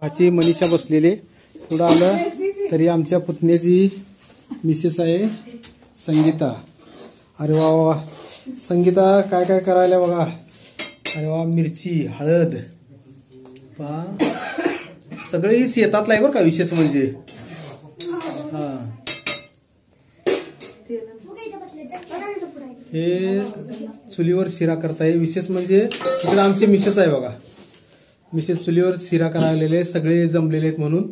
भाची मनीषा बसलेले पुढं आलं तरी आमच्या पुतण्याची मिसेस आहे संगीता. अरे वा वा संगीता काय काय करायला बघा. अरे वा मिरची हळद पहा सगळे शेतातला आहे बरं का. विशेष म्हणजे हा हे चुलीवर शिरा करताय. विशेष म्हणजे इकडे आमचे मिसेस आहे बघा. मिसेस चुलीवर शिरा करायलेले सगळे जमलेले आहेत म्हणून.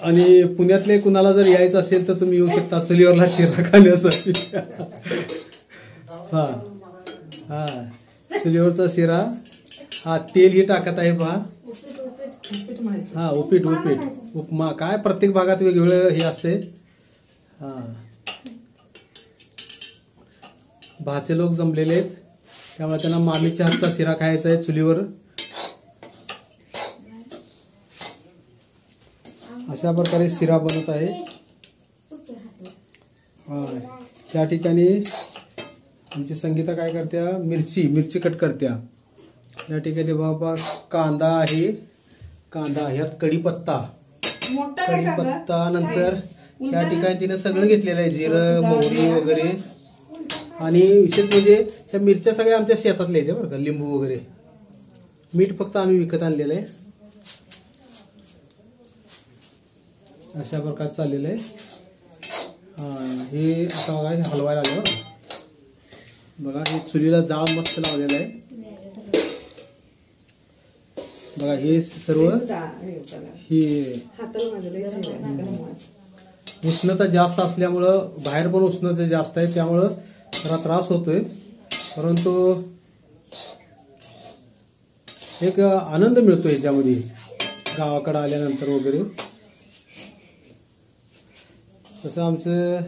आणि पुण्यातले कुणाला जर यायचं असेल तर तुम्ही येऊ शकता चुलीवरला शिरा खाण्यासाठी. हा हा चुलीवरचा शिरा. हा तेल ही टाकत आहे पहा. हा उपीट उपीट उपमा काय प्रत्येक भागात वेगवेगळं हे असते. हा भाचे लोक जमलेले आहेत त्यामुळे त्यांना मामीच्या हातचा शिरा खायचा आहे चुलीवर. अशा प्रकारे शिरा बनत आहे. त्या ठिकाणी आमची संगीता काय करत्या मिरची कट करत्या. या ठिकाणी बाबा कांदा आहे. कांदा ह्यात कढीपत्ता नंतर या ठिकाणी तिने सगळं घेतलेलं आहे. जिरं मोहरी वगैरे. आणि विशेष म्हणजे ह्या मिरच्या सगळ्या आमच्या शेतातल्या आहेत बरं का. लिंबू वगैरे मीठ फक्त आम्ही विकत आणलेलं आहे. अशा प्रकारे चाललेलं आहे. हे आता बघा हे हलवायला आलं बघा. हे चुलीला जाळ मस्त लावलेला आहे बघा. हे सर्व ही उष्णता जास्त असल्यामुळं बाहेर पण उष्णता जास्त आहे त्यामुळं जरा त्रास होतोय. परंतु एक आनंद मिळतो याच्यामध्ये गावाकडे आल्यानंतर वगैरे. तसं आमचं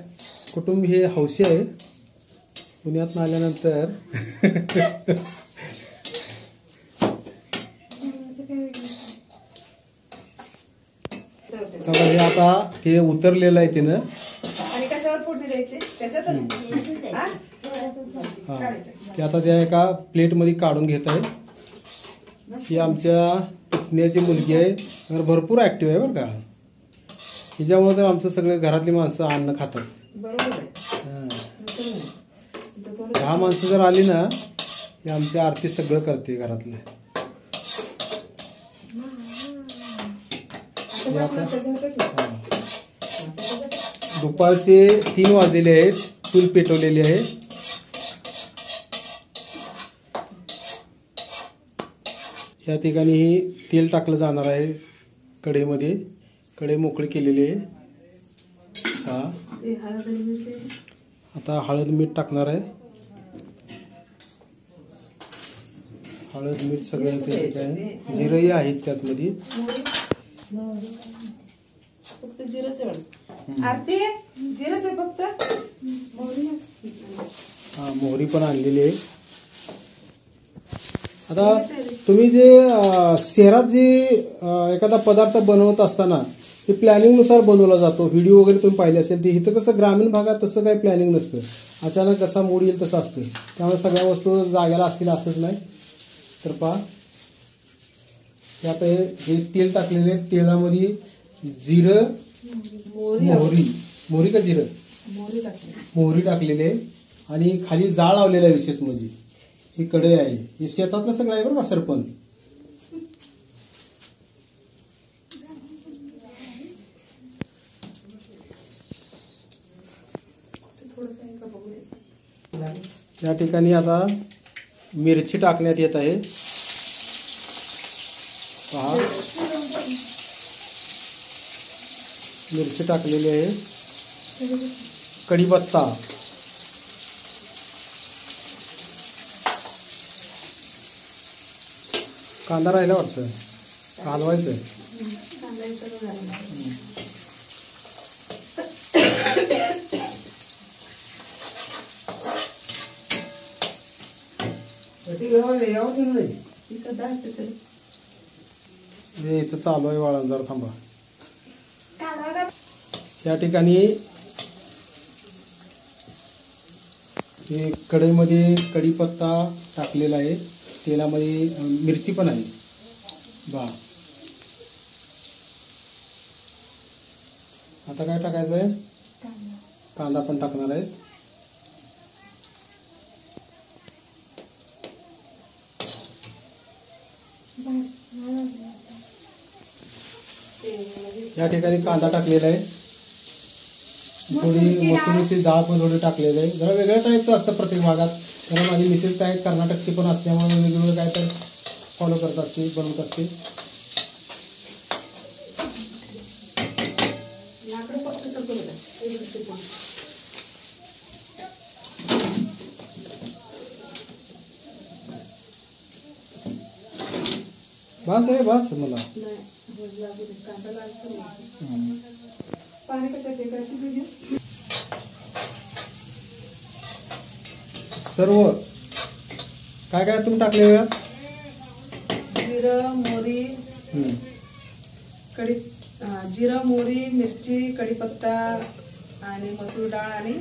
कुटुंब हे हौशी आहे. पुण्यात आल्यानंतर हे आता हे उतरलेलं आहे तिनं. ते आता त्या एका प्लेट मध्ये काढून घेत आहे. ही आमच्या पुतण्याची मुलगी आहे. भरपूर ऍक्टिव्ह आहे बरं का. हिच्यामुळे तर आमचं सगळे घरातली माणसं अन्न खातात. दहा माणसं जर आली ना ही आमची आरती सगळं करते घरातलं. दुपारचे 3 वाजलेले आहेत. चूल पेटवलेली आहे. या ठिकाणी ही तेल टाकलं जाणार आहे कढईमध्ये. कढई मोकळी केलेली आहे. आता हळद मीठ टाकणार आहे. हळद मीठ सगळं आहे. जिरंही आहेत त्यातमध्ये. हा मोहरी पण आणलेली आहे. आता तुम्ही जे शहरात जे एखादा पदार्थ बनवत असताना ते प्लॅनिंग नुसार बनवला जातो. व्हिडिओ वगैरे तुम्ही पाहिले असेल. ते इथं कसं ग्रामीण भागात तसं काही प्लॅनिंग नसतं. अचानक कसा मूड येईल तसं असतं. त्यामुळे सगळ्या वस्तू जाग्याला असतील असंच नाही. तर पहा आता हे तेल टाकलेले. तेलामध्ये जिरं मोहरी का जिरं मोहरी टाकलेली आहे. आणि खाली जाळ लावलेला आहे. विशेष म्हणजे ही कढई आहे. हे शेतातलं सगळं आहे बरं का सरपण. या ठिकाणी आता मिरची टाकण्यात येत आहे. पहा मिरची टाकलेली आहे. कढीपत्ता कांदा राहिला वाटतं हलवायचं. इथं चालू आहे वाळंदार. थांबा. या ठिकाणी कढईमध्ये कढीपत्ता टाकलेला आहे. तेलामध्ये मिरची पण आहे बा. आता काय टाकायचं आहे? कांदा पण टाकणार आहे. या ठिकाणी कांदा टाकलेला आहे. थोडी मसुरीची डाळ पण थोडी टाकलेली आहे. जरा वेगळ्या टाईपचं असतं प्रत्येक भागात, कारण माझी मिसेस काय कर्नाटकची पण असल्यामुळे वेगवेगळं काय तर फॉलो करत असते, बनवत असते. बस आहे, बस मला सर्व काय काय तुम्ही टाकले? जिरं, मोहरी, जिरं, मोहरी, मिरची, कढीपत्ता आणि मसूर डाळ आणि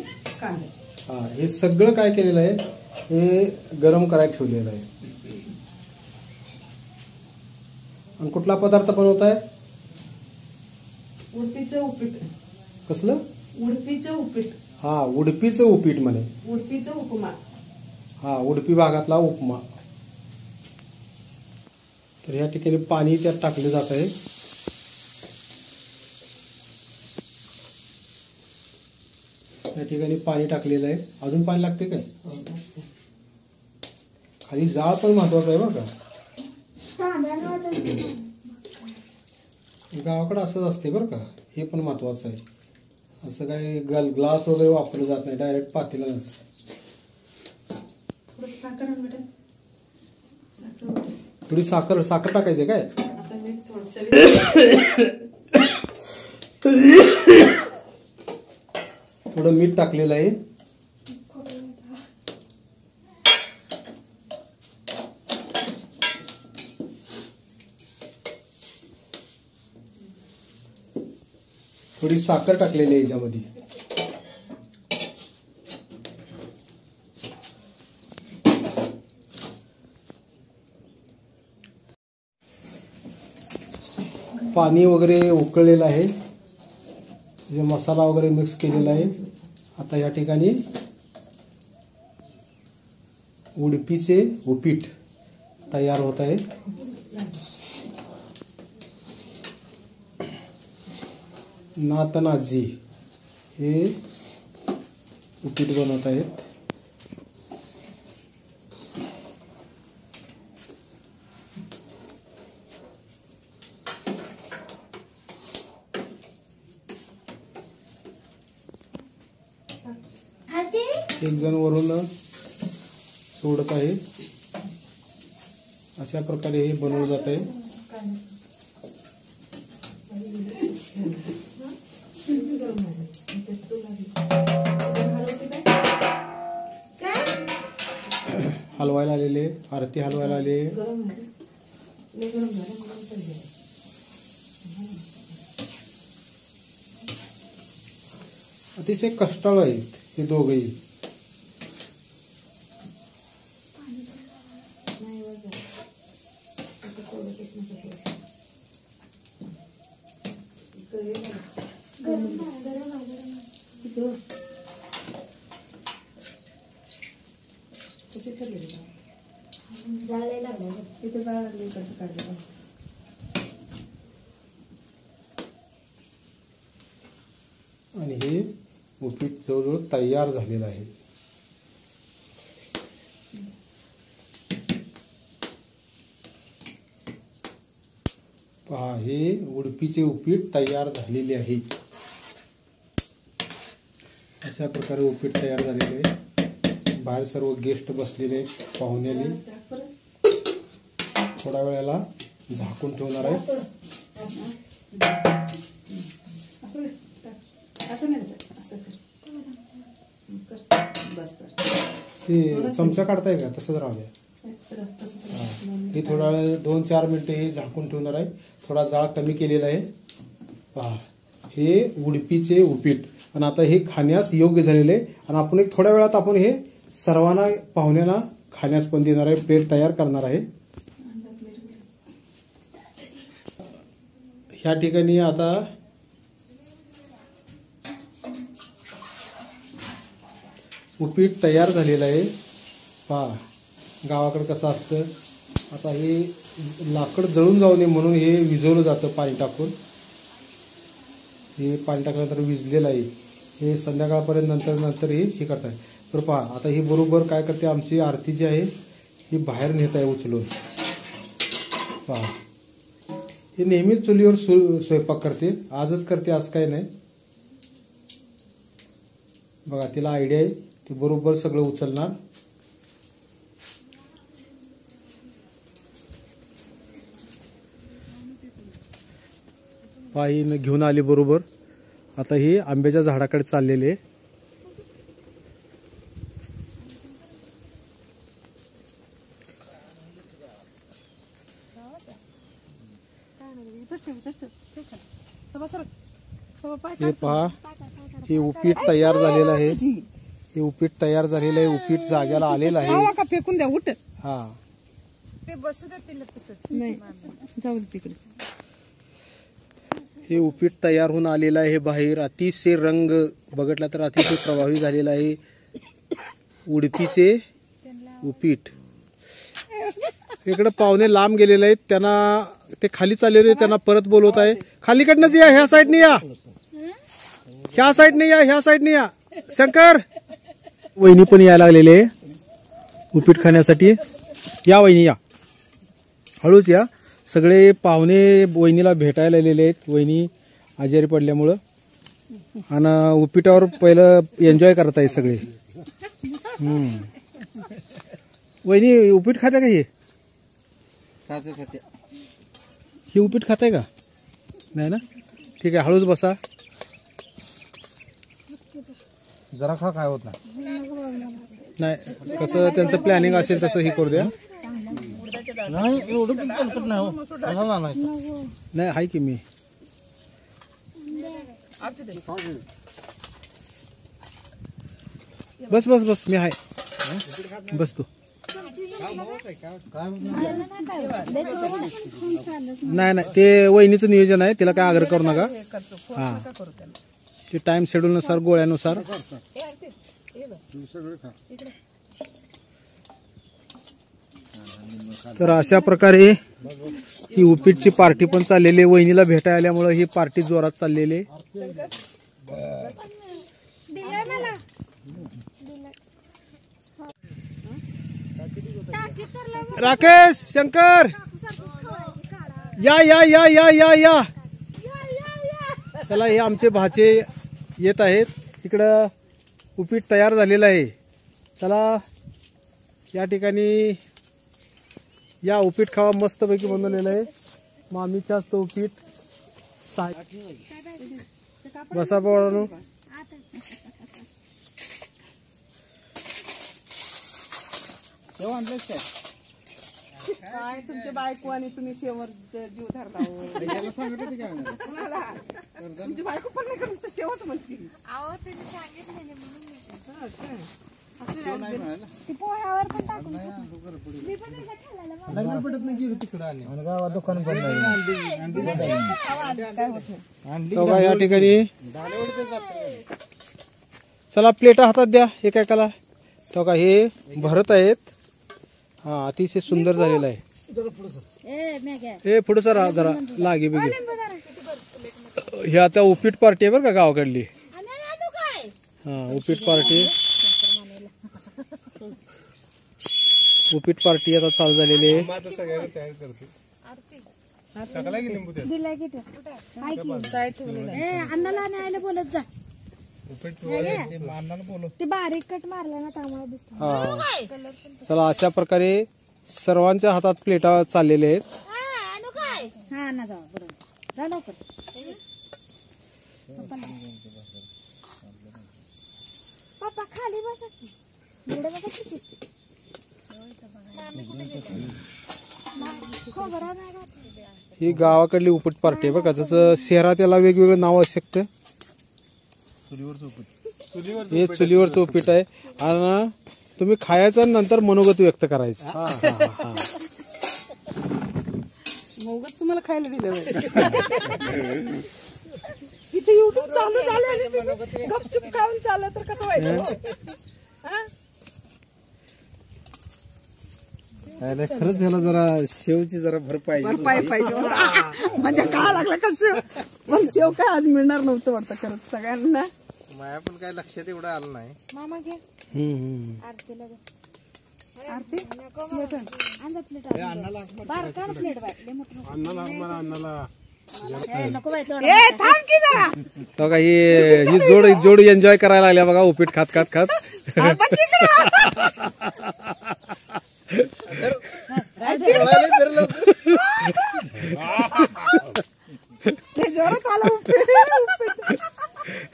कांदा. हा, हे सगळं काय केलेलं आहे? हे गरम करायला ठेवलेलं आहे. आणि कुठला पदार्थ बनवत आहे? उडपीचं उपीट. कसलं? उडपीचं उपीट. हा, उडपीचं उपीट म्हणे. उडपीचं उपमा. हा, उडपी भागातला उपमा. तर या ठिकाणी पाणी त्यात टाकले जात आहे. या ठिकाणी पाणी टाकलेलं आहे. अजून पाणी लागते काय? खाली जाळ पण महत्वाचं आहे बरं का. गावाकडे असंच असते बरं का, हे पण महत्वाचं आहे. असं काही ग्लास वगैरे वापरलं जात नाही, डायरेक्ट पातेलाच. थोडी साखर टाकायची काय? थोडं मीठ टाकलेलं आहे. थोडी साखर टाकलेली आहे याच्यामध्ये. पाणी वगैरे उकळलेलं आहे, जे मसाला वगैरे मिक्स केलेला आहे. आता या ठिकाणी उडपीचे उपीट तयार होत आहे. नातनाजी हे उपीट बनवत आहेत. एक जण वरून सोडत आहे. अशा प्रकारे हे बनवलं जात आहे. हलवायला आलेले, आरती हलवायला आले. अतिशय कष्टाळू आहेत हे दोघेही. आणि हे उपीट जवळजवळ तयार झालेलं आहे. पहा, हे उडपीचे उपीट तयार झालेले आहे. अशा प्रकारे उपीट तयार झालेले आहे. बाहेर सर्व गेस्ट बसलेले पाहुण्याने. थोड्या वेळेला झाकून ठेवणार आहे. ते चमचा काढताय का? तसंच राहू द्या. हे थोडा वेळ 2-4 मिनिटं हे झाकून ठेवणार आहे. थोडा जाळ कमी केलेला आहे. पहा, हे उडपीचे उपीट. आणि आता हे खाण्यास योग्य झालेले आहे. आणि आपण एक थोड्या वेळात आपण हे सर्वांना पाहुण्यांना खाण्यास पण देणार आहे. प्लेट तयार करणार आहे. ह्या ठिकाणी आता उपीट तयार झालेलं आहे. पहा गावाकडे कसं असतं. आता हे लाकड जळून जाऊ नये म्हणून हे विझवलं जातं पाणी टाकून. हे पाणी टाकल्यानंतर विझलेलं आहे. हे संध्याकाळपर्यंत नंतर हे करताय. तर पहा आता ही बरोबर काय करते, आमची आरती जी आहे ही बाहेर नेत आहे उचलून. पहा हे नेहमीच चुलीवर स्वयंपाक करते, आजच करते असं काही नाही. बघा तिला आयडिया आहे, ती बरोबर सगळं उचलणार. पायीनं घेऊन आली बरोबर. आता ही आंब्याच्या झाडाकडे चाललेले. हे पहा हे उपीट तयार झालेलं आहे. हे उपीट तयार झालेलं आहे. उपीट जाग्याला आलेलं आहे. फेकून द्या उठ. हा ते बसू दे तिला तसंच. नाही जाऊ दे तिकडे. हे उपीट तयार होऊन आलेलं आहे बाहेर. अतिशय रंग बघितला तर अतिशय प्रभावी झालेला आहे. उडपीचे उपीट. इकडे पाहुणे लांब गेलेले आहेत, त्यांना ते खाली चाललेले, त्यांना परत बोलवत आहे. खालीकडनंच या, ह्या साईडने या, ह्या साईडने या, ह्या साईडने या. शंकर वहिनी पण यायला लागलेले उपीट खाण्यासाठी. या वहिनी या, हळूच या. सगळे पाहुणे वहिनीला भेटायला आलेले आहेत. वहिनी आजारी पडल्यामुळं आणि उपीटावर पहिलं एन्जॉय करत आहे सगळे. वहिनी उपीट खाते का? ही उपीट खाताय का? नाही ना, ठीक आहे, हळूच बसा. जरा खा, काय होत नाही. कसं त्यांचं प्लॅनिंग असेल तसं हे करू द्या. नाही आहे की मी. बस बस बस मी आहे. बस तू. नाही नाही, ते वहिनीचं नियोजन आहे, तिला काय आग्रह करू नका. हा ते टाइम शेड्यूल नुसार गोळ्यानुसार. तर अशा प्रकारे ही उपीटची पार्टी पण चाललेली. वहिनीला भेटायला आल्यामुळे ही पार्टी जोरात चाललेली. राकेश, शंकर या या या या या या. चला हे आमचे भाचे येत आहेत. इकडं उपीट तयार झालेलं आहे. चला या ठिकाणी या, उपीट खावा. मस्तपैकी बनवलेलं आहे. मामीचं असतं उपीट. बसा पोरांनो. काय तुमच्या बायको आणि तुम्ही शेवर जीव धरता. तुमची बायको पण नाही करत, शेवच म्हणते. अहो तुम्ही सांगितलेले म्हणून ती पोह्यावर पण टाकून मी पण एकदा खाल्लेलं पडत नाही तिकडे गावात दुकान पण नाही. या ठिकाणी चला प्लेटा हातात द्या एकेकाला. तो का हे भरत आहेत. हा अतिशय सुंदर झालेला आहे. हे पुढे सर जरा लागे बघे. हे आता उपीट पार्टी आहे बरं का गावाकडली. हा उपीट पार्टी. उपीट पार्टी आता चालू झालेली आहे. अन्नाला न्यायला बोलत जा. ते बारीक कट मारला ना त्यामुळे दिसत. हा चला अशा प्रकारे सर्वांच्या हातात प्लेटा चाललेले आहेत. हा ना जाऊ बरोबर जा लवकर. पप्पा खाली बसा की. एवढं बघा किती. ही गावाकडली उपीट पार्टी आहे बघा. जसं शहरात याला वेगवेगळं नाव असू शकतं. हे चुलीवरचं उपीट आहे. आणि तुम्ही खायचं नंतर मनोगत व्यक्त करायचं. मगच तुम्हाला खायला दिलं. इथे युट्यूब चालू झालं आणि गपचूप खाऊन चाललं तर कसं व्हायचं. खरंच झालं जरा शेवची जरा भरपाई पाहिजे म्हणजे काय लागलं का शेव पण शेव काय आज मिळणार नव्हतं वाटतं खरंच सगळ्यांना माया पण काय लक्षात एवढं आलं नाही मामा घे आरतीला दे. आरती आणजा प्लेट बारका प्लेट बाय लय मोठं नको बाय थोडं. ए थांब की जरा बघा ही जोड एन्जॉय करायला लागल्या बघा उपीट खात खात खात. ते जोरात आलं उपीट.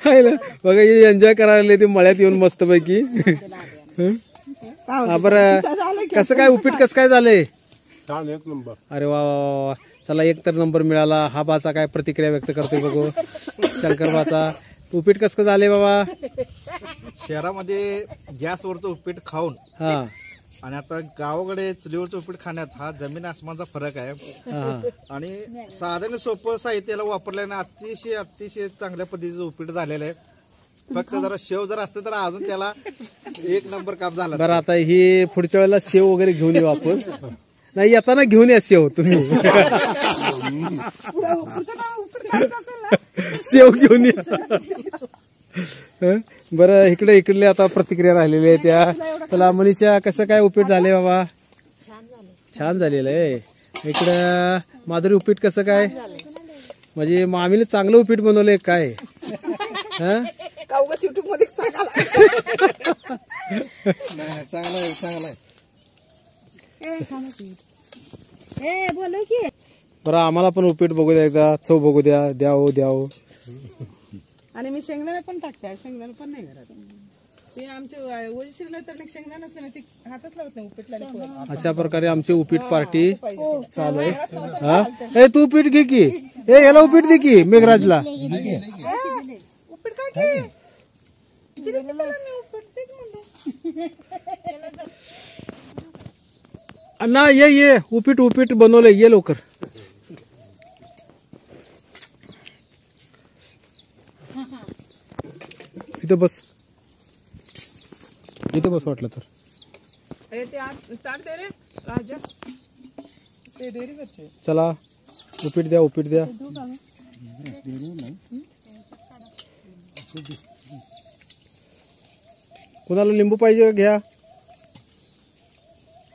हाय ना बघा ही एन्जॉय करायला लागले ते मळ्यात येऊन मस्त पैकी. बरं कसं काय उपीट कसं काय झालंय. अरे वा वा वा चला एक तर नंबर मिळाला. हा बाचा काय प्रतिक्रिया व्यक्त करतोय बघू शंकर बाचा. उपीट कसं झाले बाबा. शहरामध्ये गॅसवरचं उपीट खाऊन हा आणि आता गावाकडे चुलीवरचं उपीट खाण्यात हा जमीन आसमानचा फरक आहे. आणि साधारण सोपं साहित्याला वापरल्याने अतिशय अतिशय चांगल्या पद्धतीचं उपीट झालेलं आहे. फक्त जरा शेव जर असते तर अजून त्याला एक नंबर काम झाला. बरं आता ही पुढच्या वेळेला शेव वगैरे घेऊन येऊ आपण. नाही येताना घेऊन या शेव तुम्ही. शेव घेऊन या. बरं इकडले आता प्रतिक्रिया राहिलेल्या आहे त्या. चला मनीषा कसं काय उपीट झाले बाबा. छान झालेलं आहे. इकडं माधुरी उपीट कसं काय म्हणजे मामीने चांगलं उपीट बनवलंय काय. युट्यूब मध्ये चांगला आहे चांगला आहे. ए बोलू की बरं आम्हाला पण उपीट बघू द्या एकदा. चव बघू द्या. द्याव आणि मी शेंगदाणे पण टाकते. शेंगदाणे पण नाही घरात. ते आमचे ओजीश्रीला तर शेंगदाणे असते ना ते हातच लावत नाही उपीटला. अशा प्रकारे आमची उपीट पार्टी चालू आहे. हा ए तू उपीट घे की. ए याला उपीट दे की मेघराजला. उपीट काय घे उपीट तेच म्हणलं. अण्णा ये उपीट बनवलंय ये लवकर. इथं बस वाटलं तर. चला उपीट द्या. कुणाला लिंबू पाहिजे का घ्या.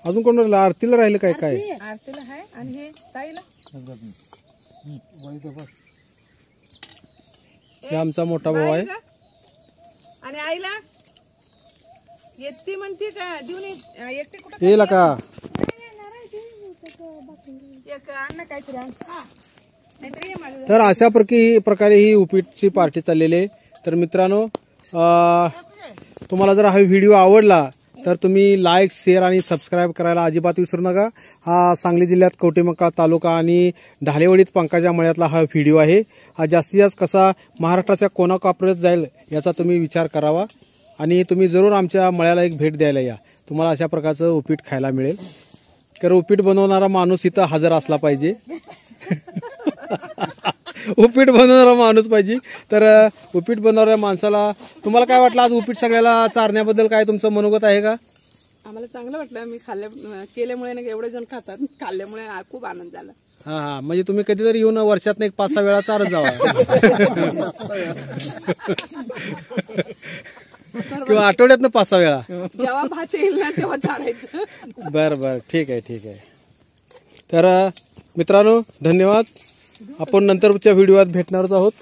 अजून कोणाला आरतीला राहिलं काय काय. आरतीला आहे आणि हे ताईला हे आमचा मोठा भाऊ आहे. आणि आईला येते म्हणते का देऊन एकटे कुठं येईल का एक अन्न काहीतरी नाहीतरी हे माझं. तर अशा प्रकारे ही उपीटची पार्टी चाललेली आहे. तर मित्रांनो तुम्हाला जर हा व्हिडिओ आवडला तर तुम्ही लाईक शेअर आणि सबस्क्राईब करायला अजिबात विसरू नका. हा सांगली जिल्ह्यात कवठेमंकाळ तालुका आणि ढालेवडीत पंकजा मळ्यातला हा व्हिडिओ आहे. हा जास्तीत जास्त कसा महाराष्ट्राच्या कोणाकोपऱ्यात जाईल याचा तुम्ही विचार करावा. आणि तुम्ही जरूर आमच्या मळ्याला एक भेट द्यायला या. तुम्हाला अशा प्रकारचं उपीट खायला मिळेल. कारण उपीट बनवणारा माणूस इथं हजर असला पाहिजे. उपीट बनवणारा माणूस पाहिजे. तर उपीट बनवणाऱ्या माणसाला तुम्हाला काय वाटलं आज उपीट सगळ्याला चारण्याबद्दल काय तुमचं मनोगत आहे का. आम्हाला चांगलं वाटलं. मी केल्यामुळे ना एवढे जण खातात. खाल्ल्यामुळे खूप आनंद झाला. हा म्हणजे तुम्ही कधीतरी येऊन वर्षात 5-6 वेळा चारत जावा. किंवा आठवड्यातनं 5-6 वेळा. जेव्हा भाचे येईल ना तेव्हा चारायचं. बरं ठीक आहे. तर मित्रांनो धन्यवाद. आपण नंतरच्या व्हिडिओत भेटणारच आहोत.